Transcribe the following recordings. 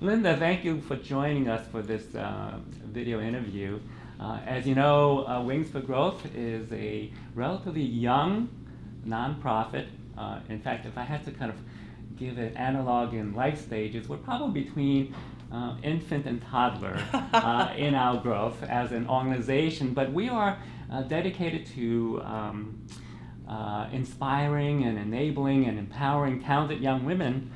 Linda, thank you for joining us for this video interview. As you know, Wings for Growth is a relatively young nonprofit. In fact, if I had to kind of give an analog in life stages, we're probably between infant and toddler in our growth as an organization, but we are dedicated to inspiring and enabling and empowering talented young women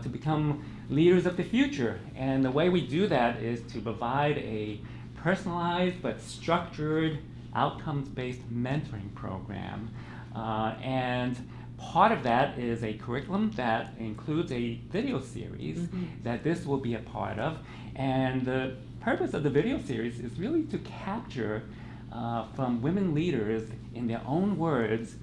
to become leaders of the future. And the way we do that is to provide a personalized but structured outcomes-based mentoring program. And part of that is a curriculum that includes a video series that this will be a part of. And the purpose of the video series is really to capture from women leaders in their own words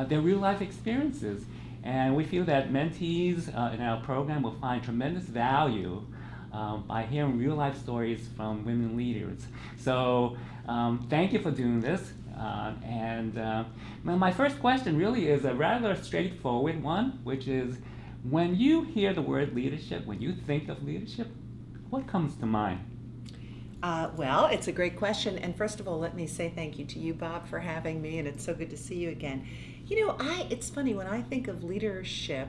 their real life experiences. And we feel that mentees in our program will find tremendous value by hearing real life stories from women leaders. So thank you for doing this. My first question really is a rather straightforward one, which is, when you hear the word leadership, when you think of leadership, what comes to mind? Well, it's a great question. And first of all, let me say thank you to you, Bob, for having me. And it's so good to see you again. You know, it's funny, when I think of leadership,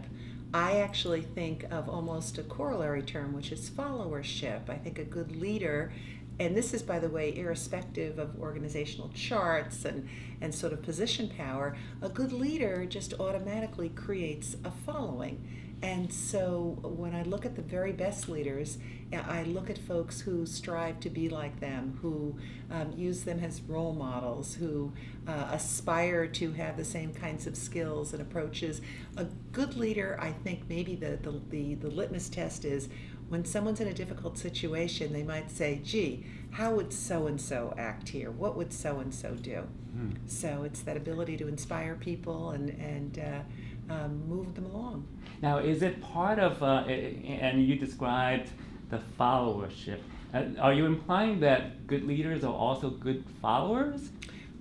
I actually think of almost a corollary term, which is followership. I think a good leader, and this is, by the way, irrespective of organizational charts and sort of position power, a good leader just automatically creates a following. And so when I look at the very best leaders, I look at folks who strive to be like them, who use them as role models, who aspire to have the same kinds of skills and approaches. A good leader, I think maybe the litmus test is, when someone's in a difficult situation, they might say, gee, how would so-and-so act here? What would so-and-so do? So it's that ability to inspire people and move them along. Now, is it part of, and you described the followership, are you implying that good leaders are also good followers?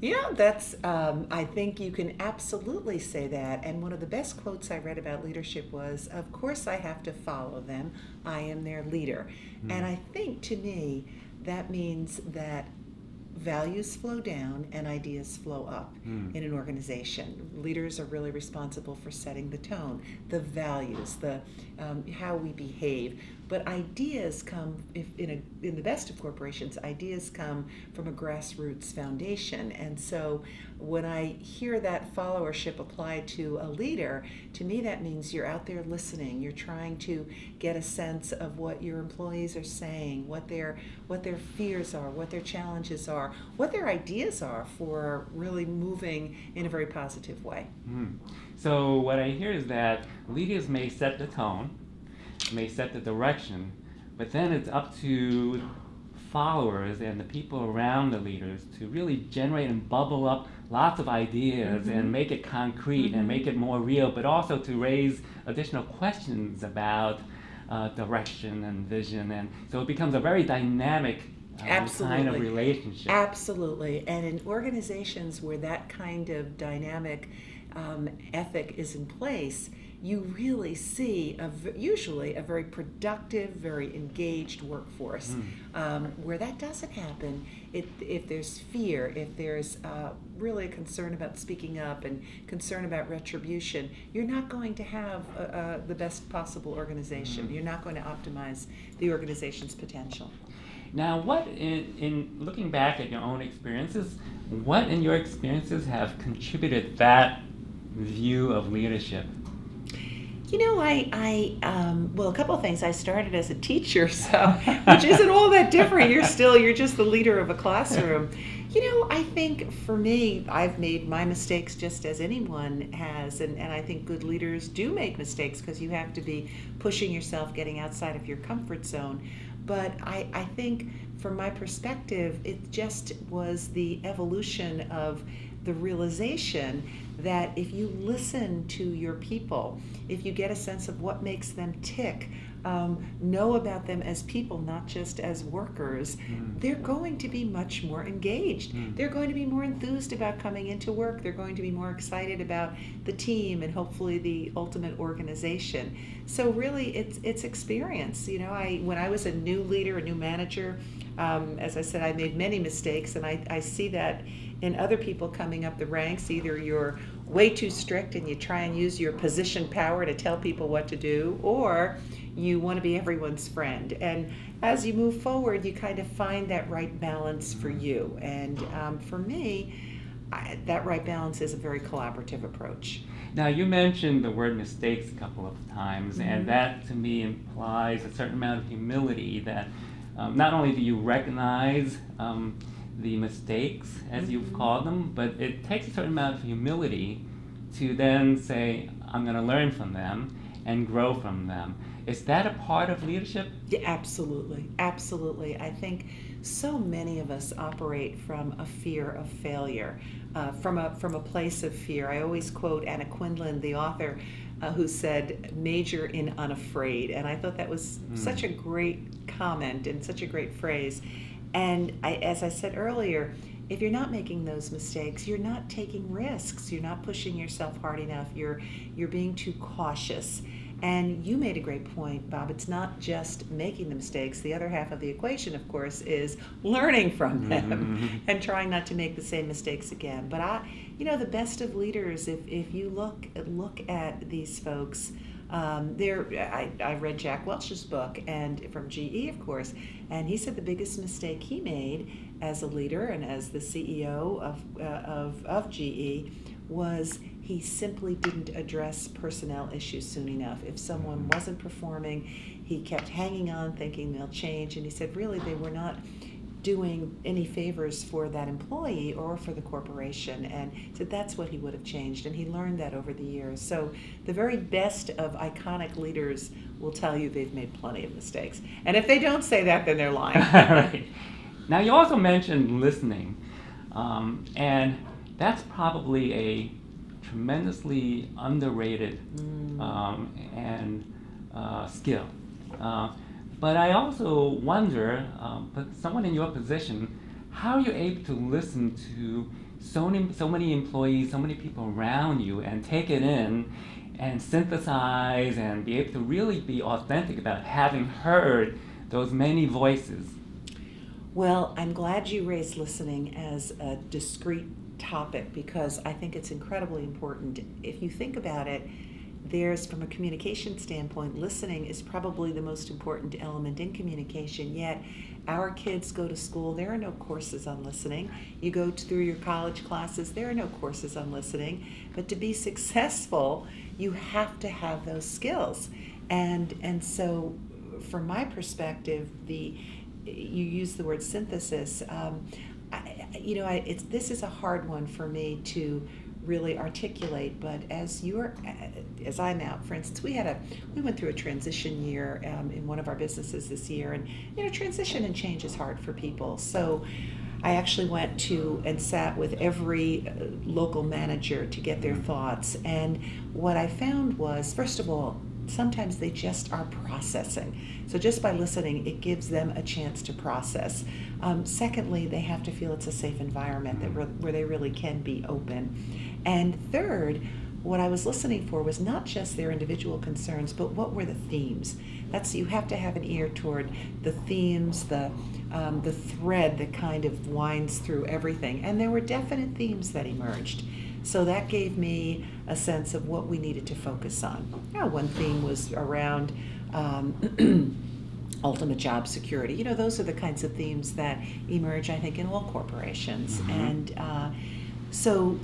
Yeah, that's, I think you can absolutely say that. And one of the best quotes I read about leadership was, of course I have to follow them. I am their leader. And I think, to me, that means that values flow down and ideas flow up in an organization. Leaders are really responsible for setting the tone, the values, the how we behave. But ideas come, in the best of corporations, ideas come from a grassroots foundation. And so when I hear that followership applied to a leader, to me that means you're out there listening. You're trying to get a sense of what your employees are saying, what their fears are, what their challenges are, what their ideas are for really moving in a very positive way. So what I hear is that leaders may set the tone, may set the direction, but then it's up to followers and the people around the leaders to really generate and bubble up lots of ideas and make it concrete and make it more real, but also to raise additional questions about direction and vision. And so it becomes a very dynamic kind of relationship. Absolutely. And in organizations where that kind of dynamic ethic is in place, you really see usually a very productive, very engaged workforce. Where that doesn't happen, if there's fear, if there's really a concern about speaking up and concern about retribution, you're not going to have the best possible organization. You're not going to optimize the organization's potential. Now, what in looking back at your own experiences, what in your experiences have contributed that view of leadership? You know, well, a couple of things. I started as a teacher, so which isn't all that different. You're just the leader of a classroom. You know, I think for me, I've made my mistakes just as anyone has, and I think good leaders do make mistakes because you have to be pushing yourself, getting outside of your comfort zone. But I think from my perspective, it just was the evolution of the realization that if you listen to your people, if you get a sense of what makes them tick, know about them as people, not just as workers, they're going to be much more engaged. They're going to be more enthused about coming into work. They're going to be more excited about the team and hopefully the ultimate organization. So really, it's experience. When I was a new leader, a new manager, as I said, I made many mistakes, and I see that in other people coming up the ranks. Either you're way too strict and you try and use your position power to tell people what to do, or you want to be everyone's friend. And as you move forward, you kind of find that right balance for you. And for me, that right balance is a very collaborative approach. Now, you mentioned the word mistakes a couple of times, and that to me implies a certain amount of humility that not only do you recognize the mistakes, as you've called them, but it takes a certain amount of humility to then say, I'm going to learn from them and grow from them. Is that a part of leadership? Yeah, absolutely. Absolutely. I think so many of us operate from a fear of failure, from a place of fear. I always quote Anna Quindlen, the author, who said, major in unafraid. And I thought that was such a great comment and such a great phrase. And as I said earlier, if you're not making those mistakes, you're not taking risks. You're not pushing yourself hard enough. You're being too cautious. And you made a great point, Bob. It's not just making the mistakes. The other half of the equation, of course, is learning from them and trying not to make the same mistakes again. But the best of leaders, if you look at these folks, I read Jack Welch's book, and from GE, of course, and he said the biggest mistake he made as a leader and as the CEO of GE was he simply didn't address personnel issues soon enough. If someone wasn't performing, he kept hanging on thinking they'll change, and he said really they were not doing any favors for that employee or for the corporation, and so that's what he would have changed, and he learned that over the years. So the very best of iconic leaders will tell you they've made plenty of mistakes, and if they don't say that, then they're lying. Right. Now, you also mentioned listening, and that's probably a tremendously underrated skill. But I also wonder, but someone in your position, how are you able to listen to so many employees, so many people around you, and take it in and synthesize and be able to really be authentic about having heard those many voices? Well, I'm glad you raised listening as a discrete topic, because I think it's incredibly important. If you think about it, from a communication standpoint, listening is probably the most important element in communication, yet our kids go to school, there are no courses on listening. You go through your college classes, there are no courses on listening. But to be successful, you have to have those skills. And so from my perspective, you use the word synthesis. This is a hard one for me to really articulate, but as I'm out, for instance, we went through a transition year in one of our businesses this year, and transition and change is hard for people. So I actually went to and sat with every local manager to get their thoughts, and what I found was, first of all, sometimes they just are processing. So just by listening, it gives them a chance to process. Secondly, they have to feel it's a safe environment where they really can be open. And third, what I was listening for was not just their individual concerns, but what were the themes. You have to have an ear toward the themes, the thread that kind of winds through everything. And there were definite themes that emerged. So that gave me a sense of what we needed to focus on. One theme was around ultimate job security. Those are the kinds of themes that emerge, I think, in all corporations. And so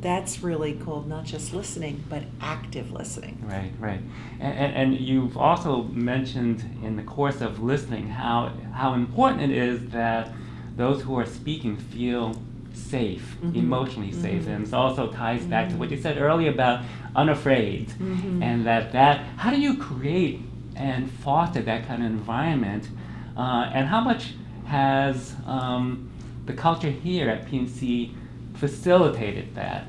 that's really called not just listening, but active listening. Right. And you've also mentioned in the course of listening how important it is that those who are speaking feel safe, emotionally safe, and it also ties back to what you said earlier about unafraid, and that how do you create and foster that kind of environment, and how much has the culture here at PNC facilitated that?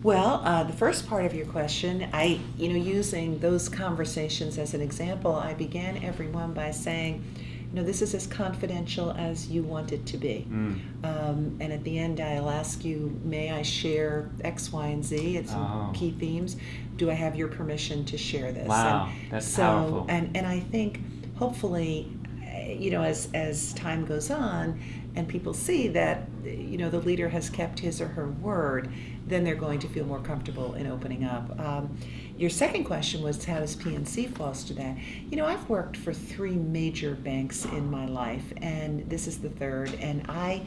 Well, the first part of your question, using those conversations as an example, I began every one by saying, this is as confidential as you want it to be. And at the end, I'll ask you, may I share X, Y, and Z? It's some key themes. Do I have your permission to share this? Wow, that's powerful. And I think, hopefully, as time goes on and people see that, the leader has kept his or her word, then they're going to feel more comfortable in opening up. Your second question was, how does PNC foster that? I've worked for 3 major banks in my life, and this is the third, and I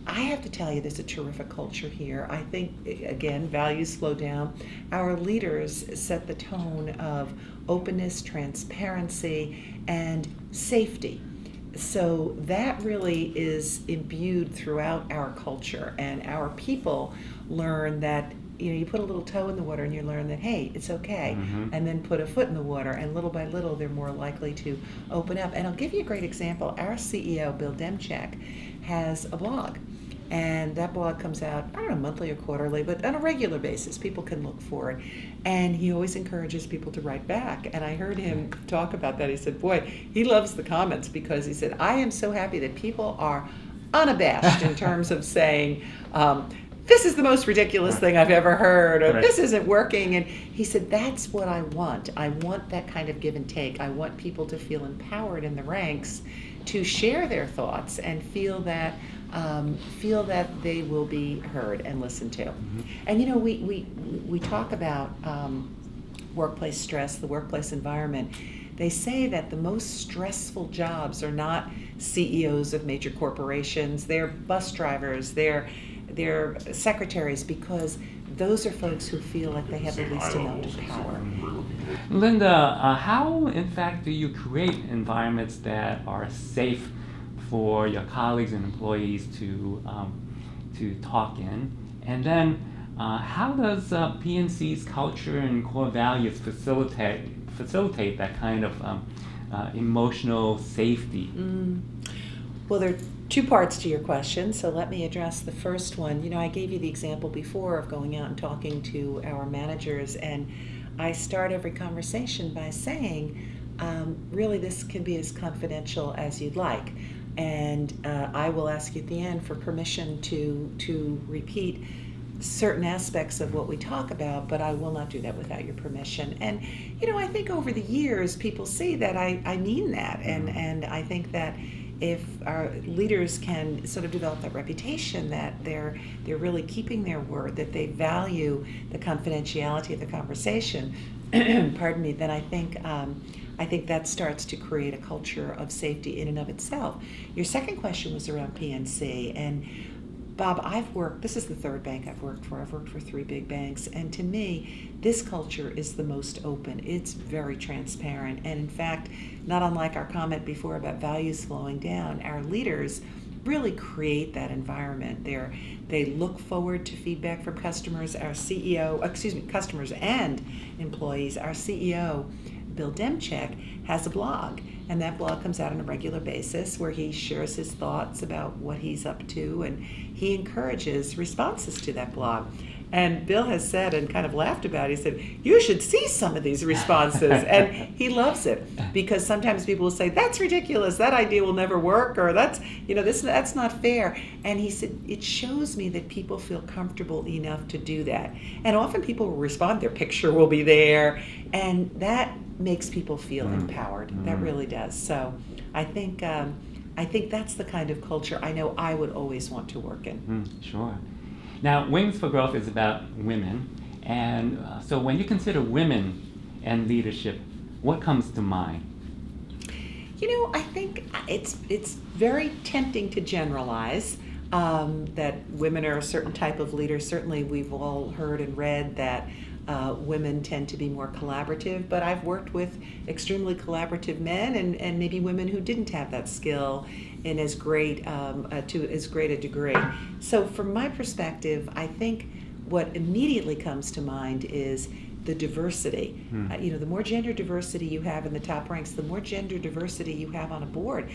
have to tell you, there's a terrific culture here. I think, again, values slow down. Our leaders set the tone of openness, transparency, and safety. So that really is imbued throughout our culture, and our people learn that you put a little toe in the water and you learn that, hey, it's okay. And then put a foot in the water, and little by little they're more likely to open up. And I'll give you a great example. Our CEO, Bill Demchak, has a blog, and that blog comes out, I don't know, monthly or quarterly, but on a regular basis. People can look for it, and he always encourages people to write back. And I heard him talk about that. He said, boy, he loves the comments, because he said, I am so happy that people are unabashed in terms of saying, this is the most ridiculous thing I've ever heard, or this isn't working. And he said, that's what I want. I want that kind of give and take. I want people to feel empowered in the ranks to share their thoughts and feel that they will be heard and listened to. And we talk about workplace stress, the workplace environment. They say that the most stressful jobs are not CEOs of major corporations, they're bus drivers, they're secretaries, because those are folks who feel like they have the least amount of power. Linda, how in fact do you create environments that are safe for your colleagues and employees to talk in? And then how does PNC's culture and core values facilitate that kind of emotional safety? Well, there are 2 parts to your question, so let me address the first one. I gave you the example before of going out and talking to our managers, and I start every conversation by saying, really, this can be as confidential as you'd like. And I will ask you at the end for permission to repeat certain aspects of what we talk about, but I will not do that without your permission. And I think over the years people see that I mean that, and I think that if our leaders can sort of develop that reputation that they're really keeping their word, that they value the confidentiality of the conversation, pardon me, then I think that starts to create a culture of safety in and of itself. Your second question was around PNC, and Bob, this is the third bank I've worked for. I've worked for 3 big banks, and to me, this culture is the most open. It's very transparent, and in fact, not unlike our comment before about values slowing down, our leaders really create that environment. They look forward to feedback from customers. Customers and employees. Our CEO, Bill Demchak, has a blog, and that blog comes out on a regular basis where he shares his thoughts about what he's up to, and he encourages responses to that blog. And Bill has said, and kind of laughed about it, he said, you should see some of these responses. And he loves it, because sometimes people will say, that's ridiculous, that idea will never work, or that's not fair. And he said, it shows me that people feel comfortable enough to do that. And often people will respond, their picture will be there, and that makes people feel empowered. That really does. So I think that's the kind of culture I know I would always want to work in. Sure. Now, Wings for Growth is about women, and so when you consider women and leadership, what comes to mind? I think it's very tempting to generalize that women are a certain type of leader. Certainly, we've all heard and read that women tend to be more collaborative, but I've worked with extremely collaborative men and maybe women who didn't have that skill in as great to as great a degree. So from my perspective, I think what immediately comes to mind is the diversity. The more gender diversity you have in the top ranks, the more gender diversity you have on a board,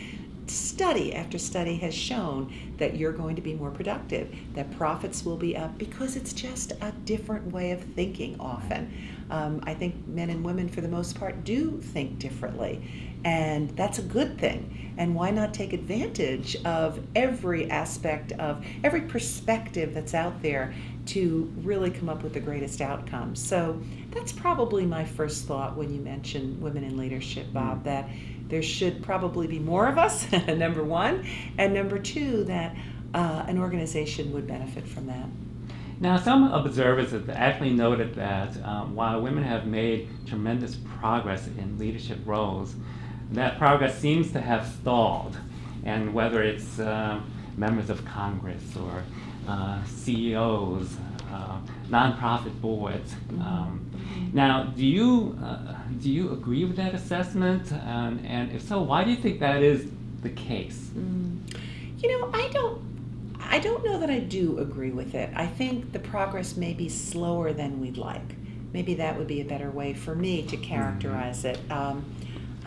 study after study has shown that you're going to be more productive, that profits will be up, because it's just a different way of thinking often. I think men and women, for the most part, do think differently, and that's a good thing. And why not take advantage of every aspect of every perspective that's out there to really come up with the greatest outcomes? So that's probably my first thought when you mention women in leadership, Bob, that there should probably be more of us, number one, and number two, that an organization would benefit from that. Now, some observers have actually noted that while women have made tremendous progress in leadership roles, that progress seems to have stalled. And whether it's members of Congress or CEOs, nonprofit boards. Now, do you agree with that assessment? And if so, why do you think that is the case? I don't know that I do agree with it. I think the progress may be slower than we'd like. Maybe that would be a better way for me to characterize it.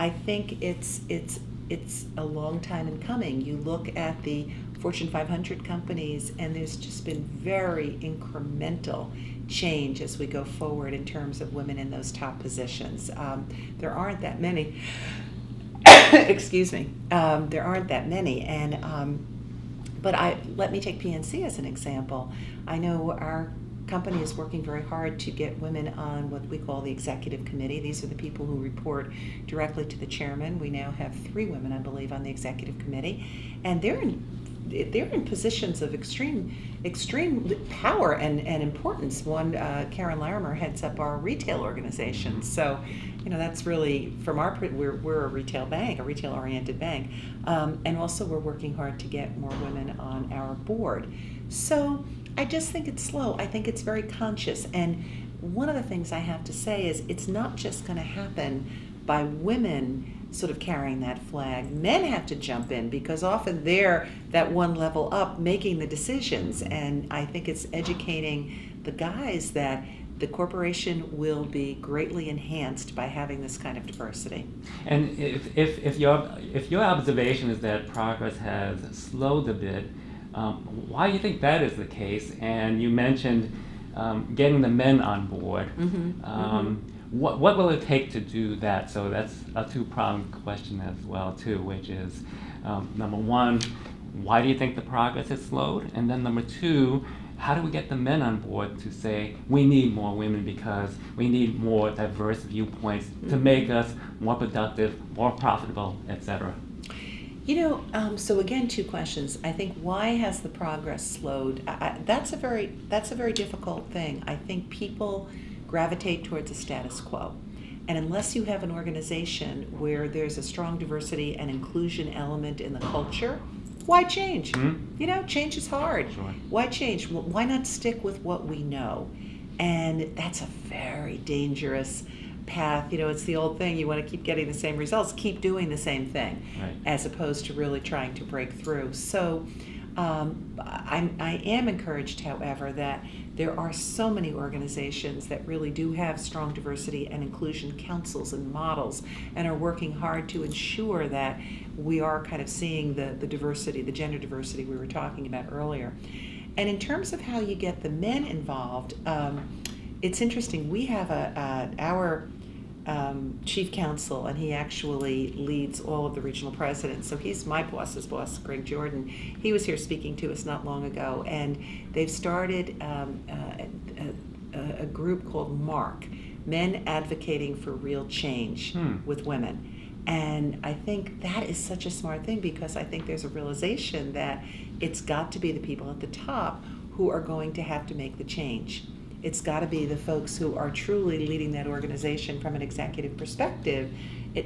I think it's a long time in coming. You look at the Fortune 500 companies, and there's just been very incremental change as we go forward in terms of women in those top positions. There aren't that many. Excuse me. There aren't that many, and but let me take PNC as an example. I know our company is working very hard to get women on what we call the executive committee. These are the people who report directly to the chairman. We now have 3 women, I believe, on the executive committee, and they're in positions of extreme power and importance. One, Karen Larimer heads up our retail organization. So, that's really from we're a retail bank, a retail-oriented bank, and also we're working hard to get more women on our board. So I just think it's slow. I think it's very conscious. And one of the things I have to say is it's not just going to happen by women sort of carrying that flag. Men have to jump in because often they're that one level up making the decisions. And I think it's educating the guys that the corporation will be greatly enhanced by having this kind of diversity. And if your observation is that progress has slowed a bit, why do you think that is the case? And you mentioned getting the men on board. What will it take to do that? So that's a two-pronged question as well, too, which is, number one, why do you think the progress has slowed? And then number two, how do we get the men on board to say we need more women because we need more diverse viewpoints to make us more productive, more profitable, etc.? So again, 2 questions. I think why has the progress slowed? That's a very difficult thing. I think people gravitate towards a status quo. And unless you have an organization where there's a strong diversity and inclusion element in the culture, why change? Change is hard. Sure. Why change? Well, why not stick with what we know? And that's a very dangerous path. It's the old thing, you want to keep getting the same results, keep doing the same thing, right, as opposed to really trying to break through. So I am encouraged, however, that there are so many organizations that really do have strong diversity and inclusion councils and models and are working hard to ensure that we are kind of seeing the diversity, the gender diversity we were talking about earlier. And in terms of how you get the men involved, it's interesting. We have our chief counsel, and he actually leads all of the regional presidents. So he's my boss's boss, Greg Jordan. He was here speaking to us not long ago, and they've started a group called MARC, Men Advocating for Real Change with Women. And I think that is such a smart thing because I think there's a realization that it's got to be the people at the top who are going to have to make the change. It's got to be the folks who are truly leading that organization from an executive perspective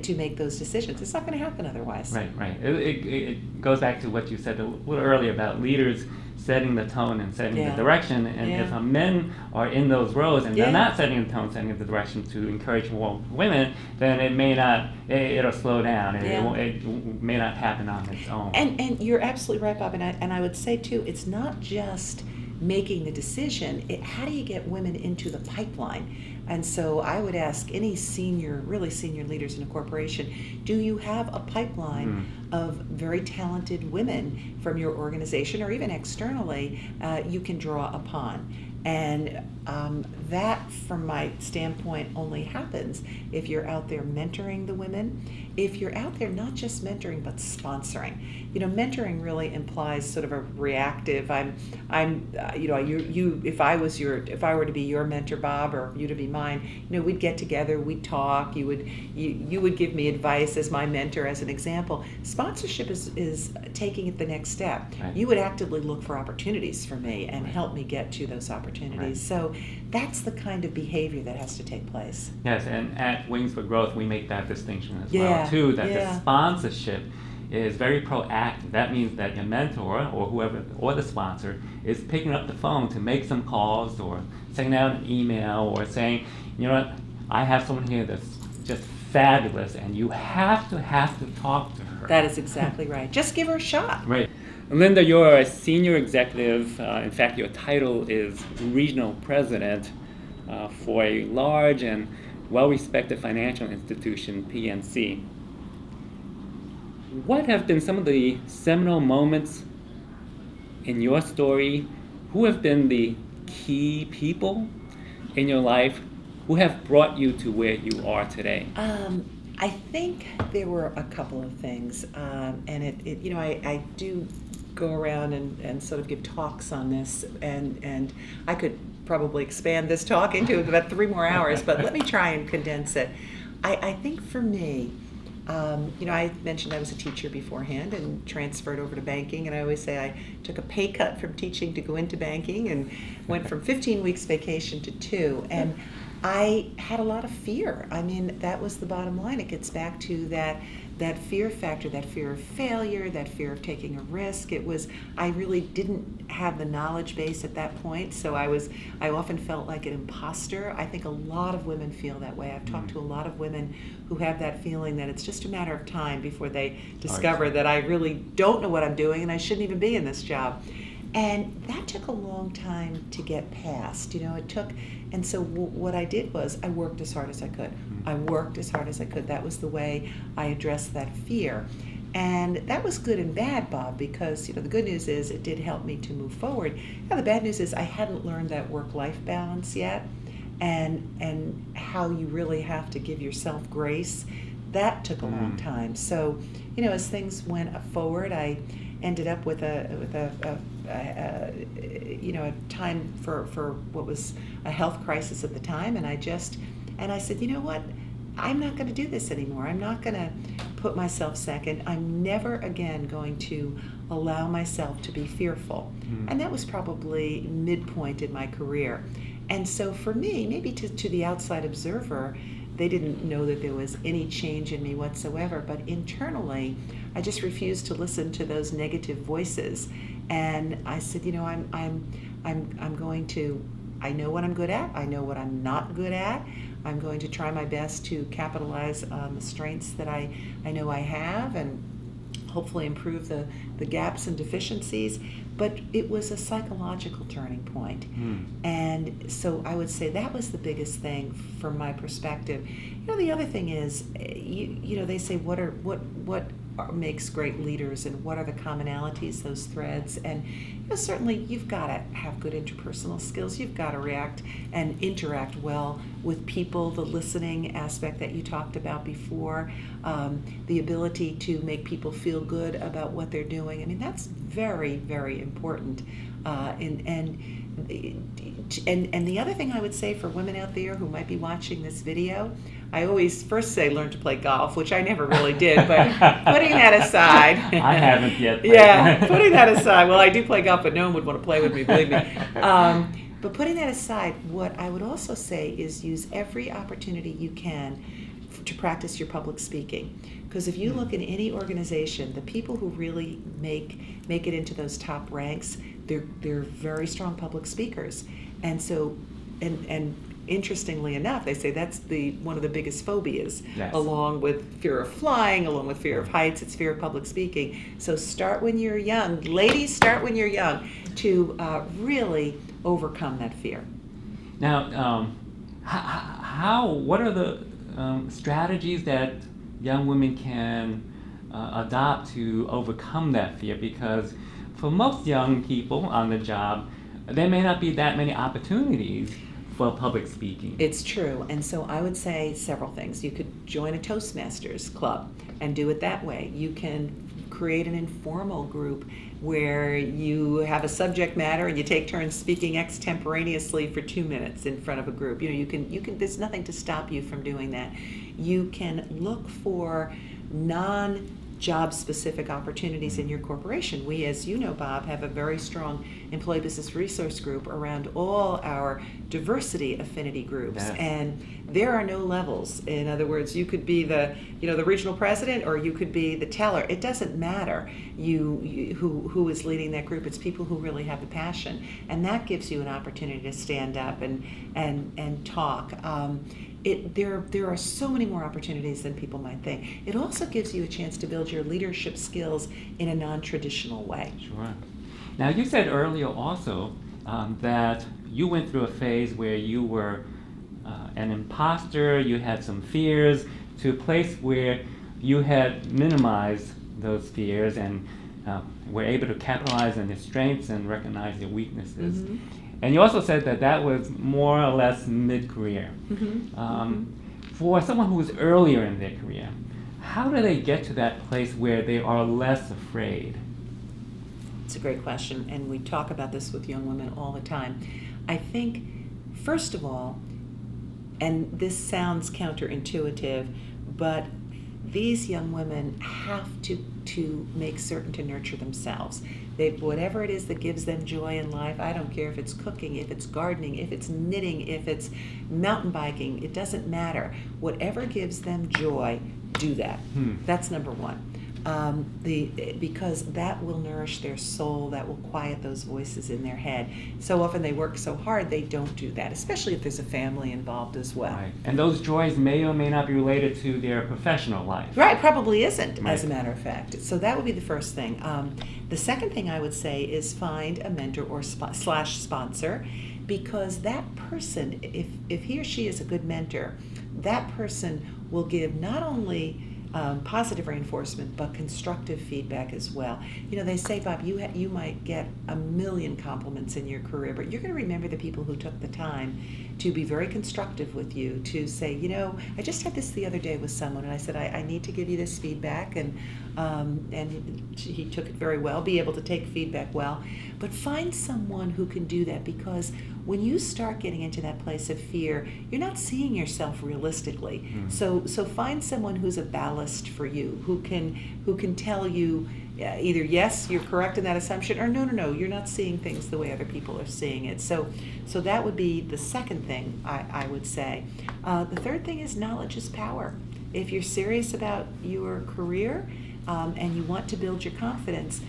to make those decisions. It's not going to happen otherwise. Right. It goes back to what you said a little earlier about leaders setting the tone and setting the direction. And if men are in those roles and they're not setting the tone, setting the direction to encourage more women, then it may not, it'll slow down. It may not happen on its own. And you're absolutely right, Bob. And I would say, too, it's not just making the decision. How do you get women into the pipeline? And so I would ask any senior, really senior leaders in a corporation, do you have a pipeline of very talented women from your organization or even externally you can draw upon? And that, from my standpoint, only happens if you're out there mentoring the women, if you're out there not just mentoring but sponsoring. You know, mentoring really implies sort of a reactive. If I were to be your mentor, Bob, or you to be mine, you know, we'd get together, we'd talk. You would give me advice as my mentor, as an example. Sponsorship is taking it the next step. Right. You would actively look for opportunities for me and help me get to those opportunities. Right. So that's the kind of behavior that has to take place. Yes, and at Wings for Growth, we make that distinction as Yeah, well, too, that yeah. the sponsorship is very proactive. That means that your mentor or whoever, or the sponsor, is picking up the phone to make some calls or sending out an email or saying, you know what, I have someone here that's just fabulous and you have to talk to her. That is exactly right. Just give her a shot. Right. Linda, you're a senior executive. In fact, your title is regional president for a large and well-respected financial institution, PNC. What have been some of the seminal moments in your story? Who have been the key people in your life who have brought you to where you are today? I think there were a couple of things, and I do go around and sort of give talks on this, and I could probably expand this talk into about 3 more hours, but let me try and condense it. I think for me, I mentioned I was a teacher beforehand and transferred over to banking, and I always say I took a pay cut from teaching to go into banking and went from 15 weeks vacation to 2, and I had a lot of fear. I mean, that was the bottom line. It gets back to that fear factor, that fear of failure, that fear of taking a risk. I really didn't have the knowledge base at that point, so I often felt like an imposter. I think a lot of women feel that way. I've talked to a lot of women who have that feeling that it's just a matter of time before they discover that I really don't know what I'm doing and I shouldn't even be in this job. And that took a long time to get past. And so what I did was I worked as hard as I could. That was the way I addressed that fear. And that was good and bad, Bob, because the good news is it did help me to move forward. Now, the bad news is I hadn't learned that work-life balance yet, and how you really have to give yourself grace. That took a long time. So, as things went forward, I ended up with a time for what was a health crisis at the time, and I said, you know what, I'm not going to do this anymore. I'm not going to put myself second. I'm never again going to allow myself to be fearful. And that was probably midpoint in my career. And so for me, maybe to the outside observer, they didn't know that there was any change in me whatsoever, but internally, I just refused to listen to those negative voices. And I said, I'm going to, I know what I'm good at, I know what I'm not good at. I'm going to try my best to capitalize on the strengths that I know I have and hopefully improve the gaps and deficiencies. But it was a psychological turning point. And so I would say that was the biggest thing from my perspective. The other thing is, they say what makes great leaders and what are the commonalities, those threads. And certainly you've got to have good interpersonal skills. You've got to react and interact well with people, the listening aspect that you talked about before, the ability to make people feel good about what they're doing. I mean, that's very, very important. And the other thing I would say for women out there who might be watching this video, I always first say learn to play golf, which I never really did, but putting that aside. I haven't yet. Yeah, putting that aside. Well, I do play golf, but no one would want to play with me, believe me. But putting that aside, what I would also say is use every opportunity you can to practice your public speaking. Because if you look in any organization, the people who really make it into those top ranks, they're very strong public speakers. And so, and interestingly enough, they say that's one of the biggest phobias, yes, along with fear of flying, along with fear of heights, it's fear of public speaking. So start when you're young. Ladies, start when you're young to really overcome that fear. Now, What are the strategies that young women can adopt to overcome that fear? Because for most young people on the job, there may not be that many opportunities for public speaking. It's true. And so I would say several things. You could join a Toastmasters club and do it that way. You can create an informal group where you have a subject matter and you take turns speaking extemporaneously for 2 minutes in front of a group. You can there's nothing to stop you from doing that. You can look for non-job specific opportunities in your corporation. We, as you know, Bob, have a very strong employee business resource group around all our diversity affinity groups. Yes. And there are no levels. In other words, you could be the regional president, or you could be the teller. It doesn't matter who is leading that group. It's people who really have the passion, and that gives you an opportunity to stand up and talk. There are so many more opportunities than people might think. It also gives you a chance to build your leadership skills in a non-traditional way. Sure. Now, you said earlier also that you went through a phase where you were an imposter, you had some fears, to a place where you had minimized those fears and were able to capitalize on your strengths and recognize your weaknesses. Mm-hmm. And you also said that was more or less mid-career. Mm-hmm. For someone who is earlier in their career, how do they get to that place where they are less afraid? It's a great question, and we talk about this with young women all the time. I think, first of all, and this sounds counterintuitive, but these young women have to make certain to nurture themselves. Whatever it is that gives them joy in life, I don't care if it's cooking, if it's gardening, if it's knitting, if it's mountain biking, it doesn't matter. Whatever gives them joy, do that. That's number one. Because that will nourish their soul, that will quiet those voices in their head. So often they work so hard, they don't do that, especially if there's a family involved as well. Right. And those joys may or may not be related to their professional life. Right, probably isn't, Right. as a matter of fact. So that would be the first thing. The second thing I would say is find a mentor or slash sponsor, because that person, if he or she is a good mentor, that person will give not only positive reinforcement, but constructive feedback as well. They say, Bob, you might get a million compliments in your career, but you're going to remember the people who took the time to be very constructive with you, to say, I just had this the other day with someone, and I said, I need to give you this feedback, and he took it very well, be able to take feedback well. But find someone who can do that, because when you start getting into that place of fear, you're not seeing yourself realistically. So find someone who's a ballast for you, who can tell you either yes, you're correct in that assumption, or no, you're not seeing things the way other people are seeing it. So that would be the second thing I would say. The third thing is knowledge is power. If you're serious about your career and you want to build your confidence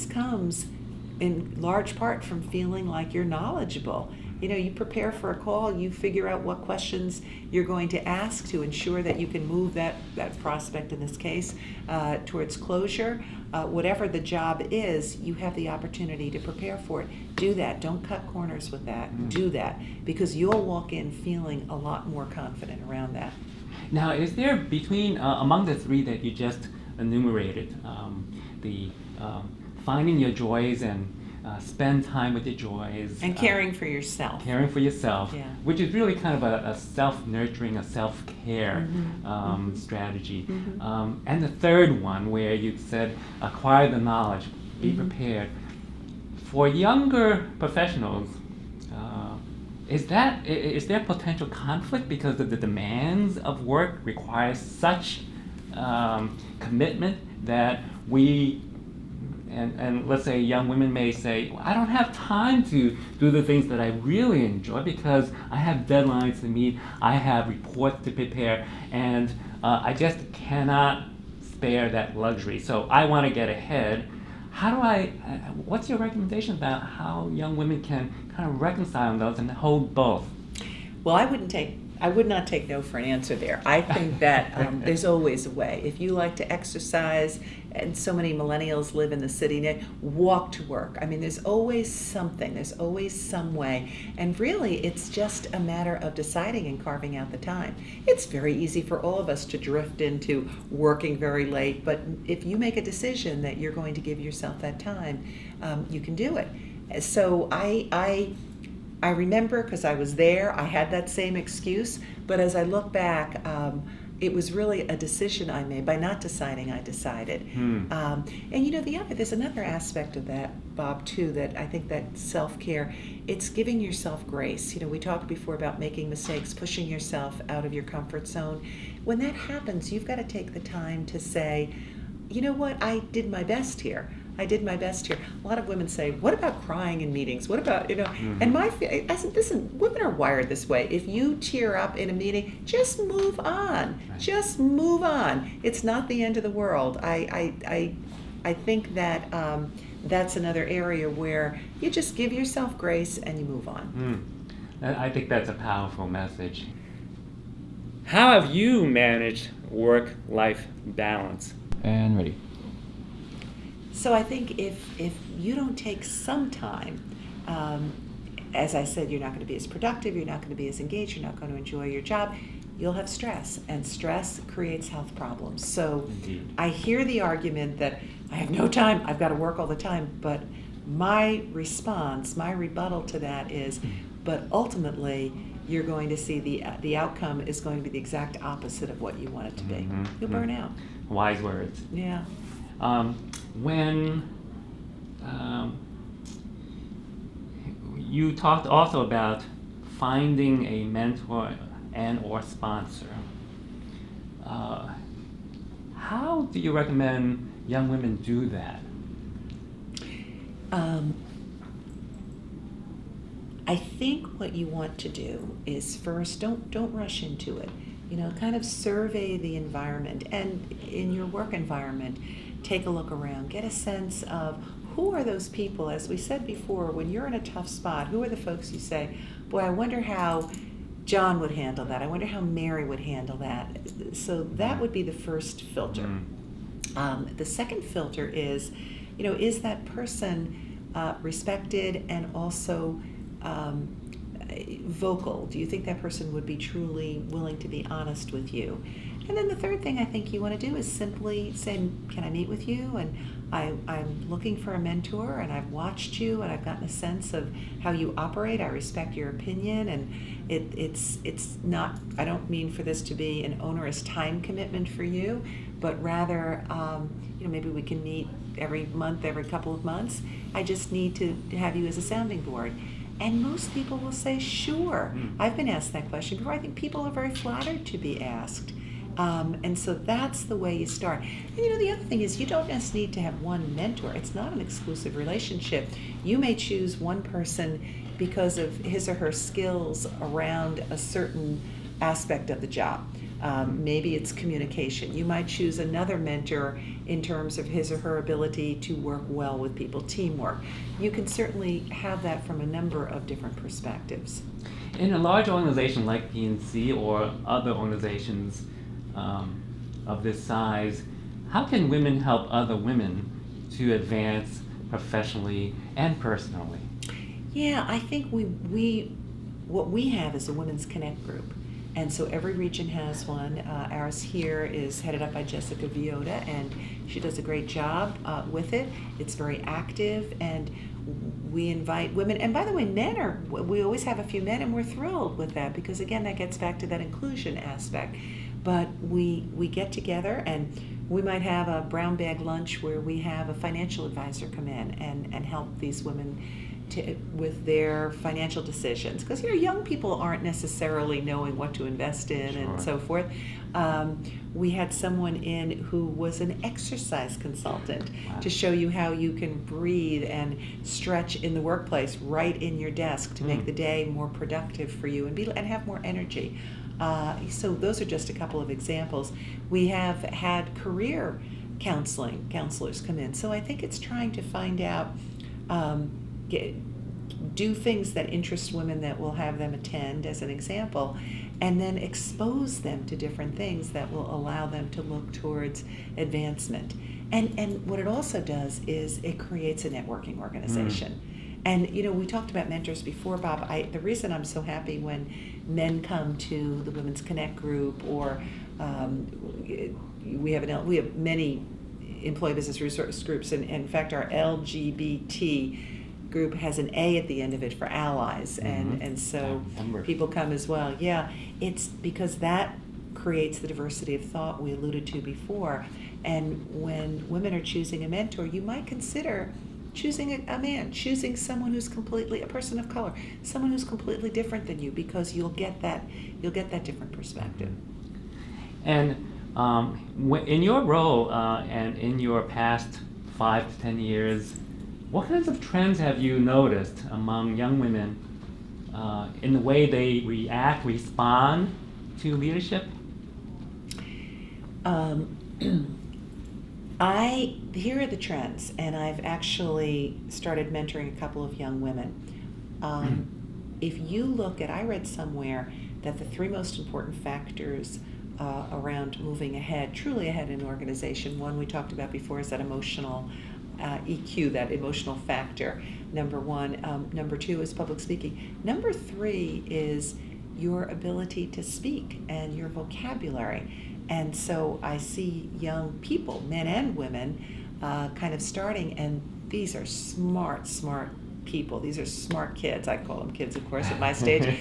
comes in large part from feeling like you're knowledgeable. You prepare for a call, you figure out what questions you're going to ask to ensure that you can move that prospect, in this case, towards closure. Whatever the job is, you have the opportunity to prepare for it. Do that. Don't cut corners with that. Do that, because you'll walk in feeling a lot more confident around that. Now, is there among the three that you just enumerated, the finding your joys and spend time with your joys. And caring for yourself. Caring for yourself, Yeah. which is really kind of a self-nurturing, a self-care strategy. And the third one, where you said acquire the knowledge, be prepared. For younger professionals, is there potential conflict because of the demands of work requires such commitment that and let's say young women may say, well, I don't have time to do the things that I really enjoy because I have deadlines to meet, I have reports to prepare, and I just cannot spare that luxury. So I want to get ahead. What's your recommendation about how young women can kind of reconcile those and hold both? Well, I wouldn't take I would not take no for an answer there. I think that there's always a way. If you like to exercise, and so many millennials live in the city now, walk to work. I mean, there's always something. There's always some way. And really, it's just a matter of deciding and carving out the time. It's very easy for all of us to drift into working very late, but if you make a decision that you're going to give yourself that time, you can do it. So I remember, because I was there, I had that same excuse, but as I look back, it was really a decision I made. By not deciding, I decided. And there's another aspect of that, Bob, too, that I think that self-care, it's giving yourself grace. We talked before about making mistakes, pushing yourself out of your comfort zone. When that happens, you've got to take the time to say, you know what, I did my best here. I did my best here. A lot of women say, what about crying in meetings? What about, and I said, listen, women are wired this way. If you tear up in a meeting, just move on. Right. Just move on. It's not the end of the world. I think that that's another area where you just give yourself grace and you move on. I think that's a powerful message. How have you managed work-life balance? And ready. So I think if you don't take some time, as I said, you're not going to be as productive, you're not going to be as engaged, you're not going to enjoy your job, you'll have stress, and stress creates health problems. So Indeed. I hear the argument that I have no time, I've got to work all the time, but my response, my rebuttal to that is, but ultimately you're going to see the outcome is going to be the exact opposite of what you want it to be. You'll burn out. Wise words. Yeah. When you talked also about finding a mentor and or sponsor, how do you recommend young women do that? I think what you want to do is first, don't rush into it. Kind of survey the environment, and in your work environment, take a look around, get a sense of who are those people. As we said before, when you're in a tough spot, who are the folks you say, boy, I wonder how John would handle that. I wonder how Mary would handle that. So that would be the first filter. The second filter is, is that person respected and also vocal? Do you think that person would be truly willing to be honest with you? And then the third thing I think you want to do is simply say, can I meet with you? And I'm looking for a mentor, and I've watched you, and I've gotten a sense of how you operate. I respect your opinion, and it's not, I don't mean for this to be an onerous time commitment for you, but rather, maybe we can meet every month, every couple of months. I just need to have you as a sounding board. And most people will say, sure. I've been asked that question before. I think people are very flattered to be asked. And so that's the way you start. And the other thing is, you don't just need to have one mentor. It's not an exclusive relationship. You may choose one person because of his or her skills around a certain aspect of the job. Maybe it's communication. You might choose another mentor in terms of his or her ability to work well with people, teamwork. You can certainly have that from a number of different perspectives. In a large organization like PNC or other organizations of this size, how can women help other women to advance professionally and personally? Yeah, I think what we have is a Women's Connect group. And so every region has one. Ours here is headed up by Jessica Viota, and she does a great job with it. It's very active, and we invite women. And by the way, we always have a few men, and we're thrilled with that because, again, that gets back to that inclusion aspect. But we get together, and we might have a brown bag lunch where we have a financial advisor come in and help these women with their financial decisions, because young people aren't necessarily knowing what to invest in. Sure. And so forth. We had someone in who was an exercise consultant. Wow. To show you how you can breathe and stretch in the workplace right in your desk to make the day more productive for you and have more energy. So those are just a couple of examples. We have had career counselors come in. So I think it's trying to find out, do things that interest women that will have them attend, as an example, and then expose them to different things that will allow them to look towards advancement. And what it also does is it creates a networking organization. And we talked about mentors before, Bob. The reason I'm so happy when men come to the Women's Connect group, or we have many employee business resource groups, and in fact our LGBT group has an A at the end of it for allies, and so people come as well. Yeah, it's because that creates the diversity of thought we alluded to before. And when women are choosing a mentor, you might consider choosing a man, choosing someone who's completely a person of color, someone who's completely different than you, because you'll get that different perspective. And in your role and in your past 5 to 10 years, what kinds of trends have you noticed among young women in the way they respond to leadership? Here are the trends, and I've actually started mentoring a couple of young women. If you look at, I read somewhere that the 3 most important factors around moving ahead, truly ahead in an organization, one we talked about before is that emotional EQ, that emotional factor, number 1. Number 2 is public speaking. Number 3 is your ability to speak and your vocabulary. And so I see young people, men and women, kind of starting, and these are smart people. These are smart kids. I call them kids, of course, at my stage.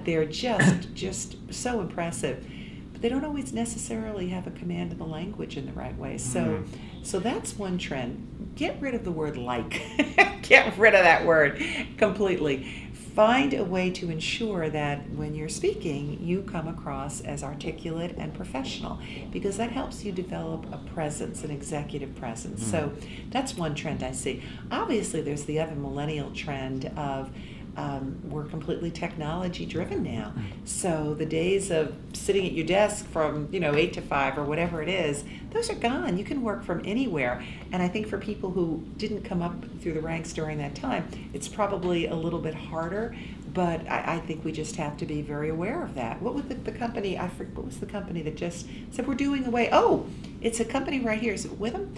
They're just so impressive. But they don't always necessarily have a command of the language in the right way. So that's one trend. Get rid of the word like. Get rid of that word completely. Find a way to ensure that when you're speaking, you come across as articulate and professional, because that helps you develop a presence, an executive presence. So that's one trend I see. Obviously, there's the other millennial trend of we're completely technology driven now. So the days of sitting at your desk from 8 to 5 or whatever it is, those are gone. You can work from anywhere. And I think for people who didn't come up through the ranks during that time, it's probably a little bit harder. But I think we just have to be very aware of that. What was the company? I forget. What was the company that just said we're doing away? Oh, it's a company right here. Is it Witham?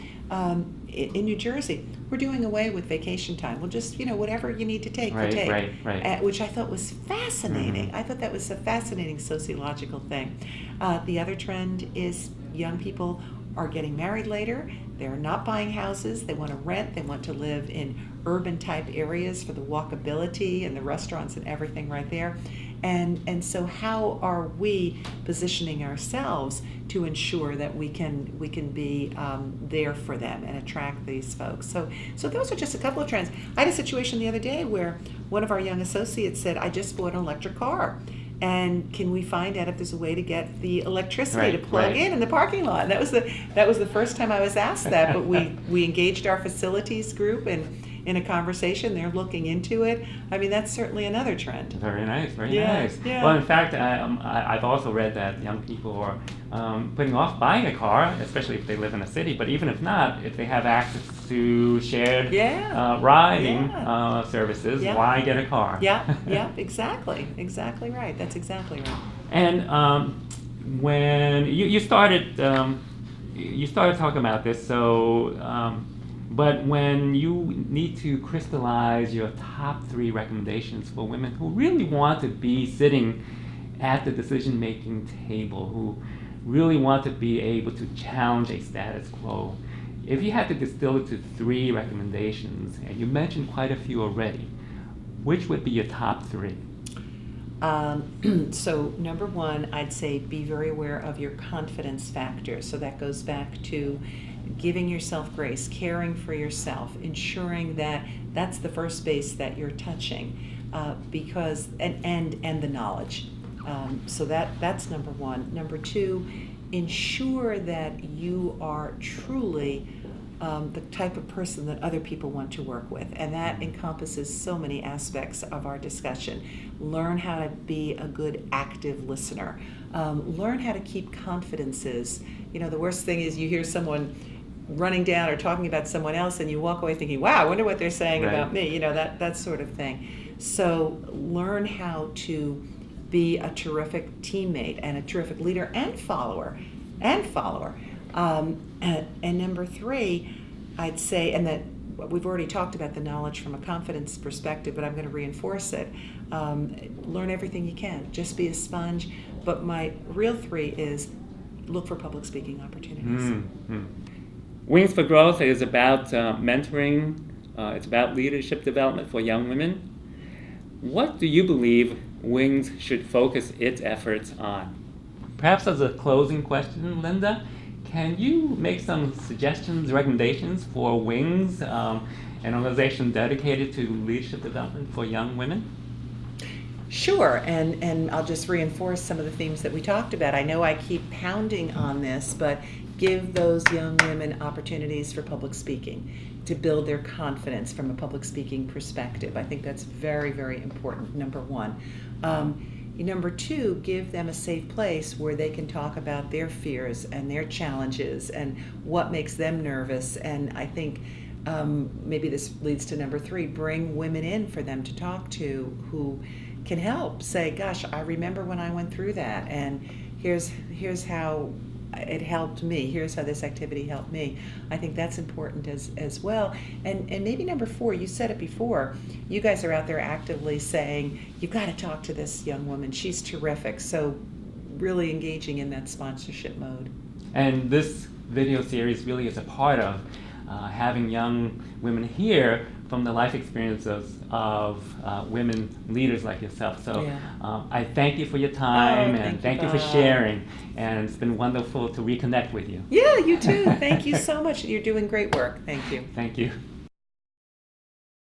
In New Jersey, we're doing away with vacation time. We'll just whatever you need to take, you take. Right. Which I thought was fascinating. I thought that was a fascinating sociological thing. The other trend is young people are getting married later. They're not buying houses. They want to rent. They want to live in urban type areas for the walkability and the restaurants and everything right there. And so how are we positioning ourselves to ensure that we can be there for them and attract these folks? So those are just a couple of trends. I had a situation the other day where one of our young associates said, I just bought an electric car. And can we find out if there's a way to get the electricity to plug in the parking lot? And that was the first time I was asked that. But we engaged our facilities group and in a conversation, they're looking into it. I mean, that's certainly another trend. Very nice, very nice. Yeah. Well, in fact, I've also read that young people are putting off buying a car, especially if they live in a city. But even if not, if they have access to shared riding services, why get a car? Yeah, exactly right. That's exactly right. And when you started talking about this, so. But when you need to crystallize your top 3 recommendations for women who really want to be sitting at the decision-making table, who really want to be able to challenge a status quo, if you had to distill it to 3 recommendations, and you mentioned quite a few already, which would be your top 3? So number 1, I'd say be very aware of your confidence factor. So that goes back to giving yourself grace, caring for yourself, ensuring that that's the first base that you're touching, because and the knowledge. So that's number 1. Number 2, ensure that you are truly the type of person that other people want to work with, and that encompasses so many aspects of our discussion. Learn how to be a good active listener. Learn how to keep confidences. The worst thing is you hear someone running down or talking about someone else and you walk away thinking, wow, I wonder what they're saying about me, that sort of thing. So learn how to be a terrific teammate and a terrific leader and follower. And number 3, I'd say, and that we've already talked about the knowledge from a confidence perspective, but I'm going to reinforce it. Learn everything you can. Just be a sponge. But my real 3 is look for public speaking opportunities. Mm-hmm. Wings for Growth is about mentoring. It's about leadership development for young women. What do you believe Wings should focus its efforts on? Perhaps as a closing question, Linda, can you make some suggestions, recommendations for Wings, an organization dedicated to leadership development for young women? Sure, and I'll just reinforce some of the themes that we talked about. I know I keep pounding on this, but give those young women opportunities for public speaking, to build their confidence from a public speaking perspective. I think that's very, very important, number 1. Number 2, give them a safe place where they can talk about their fears and their challenges and what makes them nervous. And I think maybe this leads to number 3, bring women in for them to talk to who can help. Say, gosh, I remember when I went through that, and here's how it helped me. Here's how this activity helped me. I think that's important as well. And maybe number 4, you said it before, you guys are out there actively saying, you've got to talk to this young woman. She's terrific. So really engaging in that sponsorship mode. And this video series really is a part of having young women hear from the life experiences of women leaders like yourself. So I thank you for your time, and thank you for sharing. And it's been wonderful to reconnect with you. Yeah, you too. Thank you so much. You're doing great work. Thank you. Thank you.